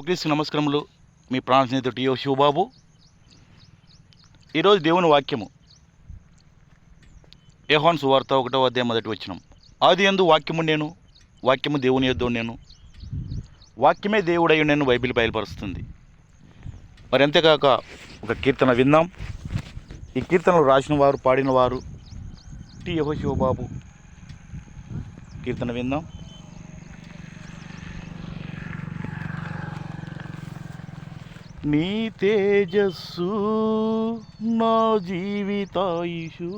క్రీస్తు నమస్కారములు. మీ ప్రాణ స్నేహితుడు టీఓ శివబాబు. ఈరోజు దేవుని వాక్యము యోహాను సువార్త 1వ అధ్యాయం 1వ వచనం. ఆదియందు వాక్యము నేను, వాక్యము దేవుని యొద్ద నేను, వాక్యమే దేవుడై నేను బైబిల్ బయలుపరుస్తుంది. మరి అంతేకాక ఒక కీర్తన విందాం. ఈ కీర్తనలు రాసిన వారు, పాడిన వారు టీఓ శివబాబు. కీర్తన విందాం. నీ తేజస్సు నా జీవితాయుషు,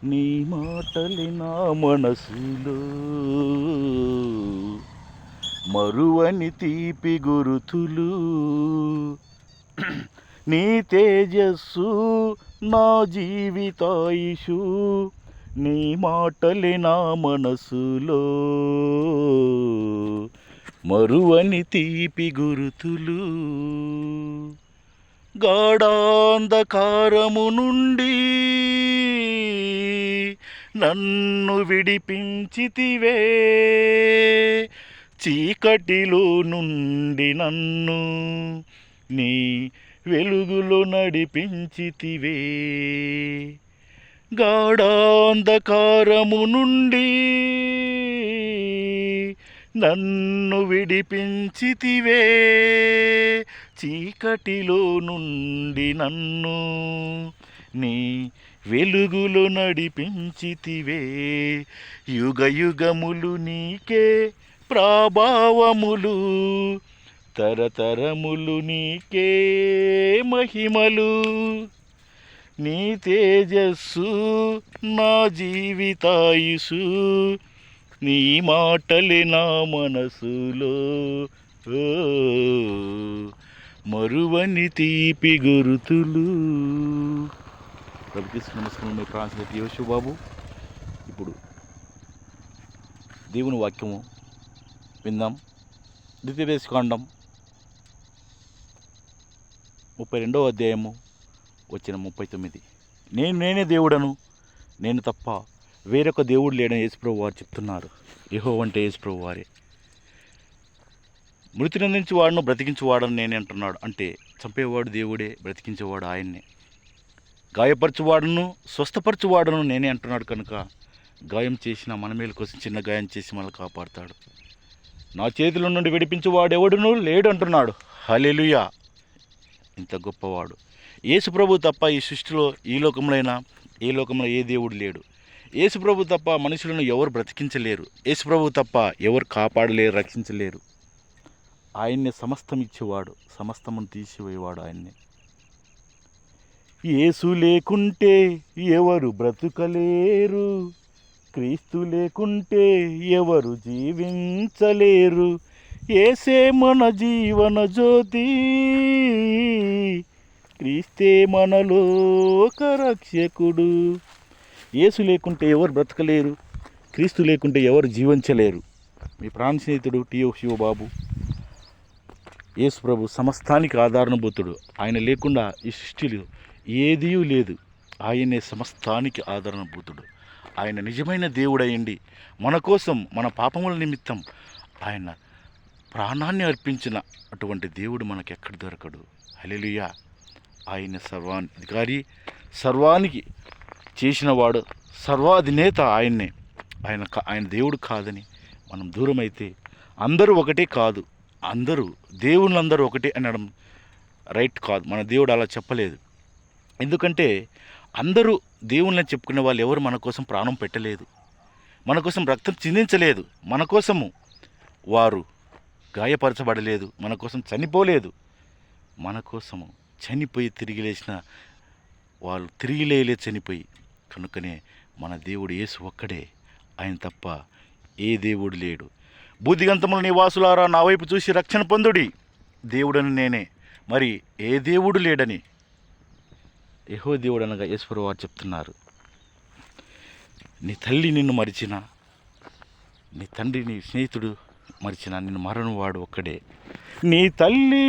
నీ మాటలి నా మనసులో మరువని తీపి గురుతులు. నీ తేజస్సు నా జీవితాయుషు, నీ మాటలి నా మనసులో మరువని తీపి గురుతులు. గాఢాంధకారము నుండి నన్ను విడిపించితివే, చీకటిలో నుండి నన్ను నీ వెలుగులో నడిపించితివే. గాఢాంధకారము నుండి నన్ను విడిపించితివే, చీకటిలో నుండి నన్ను నీ వెలుగులో నడిపించితివే. యుగ యుగములు నీకే ప్రభావములు, తరతరములు నీకే మహిమలు. నీ తేజస్సు నా జీవితాయుసు, నీ మాటలే నా మనసులో మరువని తీపి గురుతులు. ప్రభుత్వ నమస్కారం. మీ ప్రాంతం యోశుబాబు. ఇప్పుడు దేవుని వాక్యము విందాం. ద్వితీయోపదేశకాండం 32వ అధ్యాయము వచనం 39. నేనే దేవుడను, నేను తప్ప వేరొక దేవుడు లేడని యేసుప్రభు వారు చెప్తున్నారు. యెహోవా అంటే యేసుప్రభు వారే. మృతిని నుంచి వాడును, బ్రతికించేవాడని నేనే అంటున్నాడు. అంటే చంపేవాడు దేవుడే, బ్రతికించేవాడు ఆయన్నే. గాయపరచువాడును, స్వస్థపరచువాడును నేనే అంటున్నాడు. కనుక గాయం చేసిన మన మేలు కోసం చిన్న గాయం చేసి మనల్ని కాపాడుతాడు. నా చేతుల నుండి విడిపించేవాడు ఎవడును లేడు అంటున్నాడు. హల్లెలూయా! ఇంత గొప్పవాడు యేసుప్రభు తప్ప ఈ సృష్టిలో ఈ లోకంలో ఏ లోకంలో ఏ దేవుడు లేడు. యేసుప్రభు తప్ప మనుషులను ఎవరు బ్రతికించలేరు. యేసుప్రభు తప్ప ఎవరు కాపాడలేరు, రక్షించలేరు. ఆయన్నే సమస్తం ఇచ్చేవాడు, సమస్తమును తీసివేవాడు ఆయన్నే. యేసు లేకుంటే ఎవరు బ్రతుకలేరు, క్రీస్తు లేకుంటే ఎవరు జీవించలేరు. యేసే మన జీవన జ్యోతి, క్రీస్తే మన లోక రక్షకుడు. యేసు లేకుంటే ఎవరు బ్రతకలేరు, క్రీస్తు లేకుంటే ఎవరు జీవించలేరు. మీ ప్రాణ స్నేహితుడు టీఓ శివబాబు. యేసు ప్రభు సమస్తానికి ఆధారణభూతుడు. ఆయన లేకుండా ఈ సృష్టిలో ఏదీ లేదు. ఆయనే సమస్తానికి ఆధారణభూతుడు. ఆయన నిజమైన దేవుడయ్యండి మన కోసం, మన పాపముల నిమిత్తం ఆయన ప్రాణాన్ని అర్పించిన అటువంటి దేవుడు మనకు ఎక్కడ దొరకడు. హల్లెలూయా! ఆయన సర్వాధికారి, సర్వానికి చేసినవాడు, సర్వాధినేత ఆయన్నే. ఆయన దేవుడు కాదని మనం దూరం అయితే అందరూ ఒకటే కాదు, అందరూ దేవుళ్ళందరూ ఒకటే అనడం రైట్ కాదు. మన దేవుడు అలా చెప్పలేదు. ఎందుకంటే అందరూ దేవుళ్ళని చెప్పుకునే వాళ్ళు ఎవరు మన కోసం ప్రాణం పెట్టలేదు, మన కోసం రక్తం చిందించలేదు, మన కోసము వారు గాయపరచబడలేదు, మన కోసం చనిపోలేదు. మన కోసము చనిపోయి తిరిగి లేచిన వాళ్ళు తిరిగి లేలే చనిపోయి. కనుకనే మన దేవుడు యేసు ఒక్కడే, ఆయన తప్ప ఏ దేవుడు లేడు. బుద్ధిగంతముల నివాసులారా నా వైపు చూసి రక్షణ పొందుడి, దేవుడని నేనే, మరి ఏ దేవుడు లేడని యెహోవా దేవుడు అనగా యేసుప్రభు వారు చెప్తున్నారు. నీ తల్లి నిన్ను మరిచిన, నీ తండ్రి నీ స్నేహితుడు మరిచిన, నిన్ను మరణవాడు ఒక్కడే. నీ తల్లి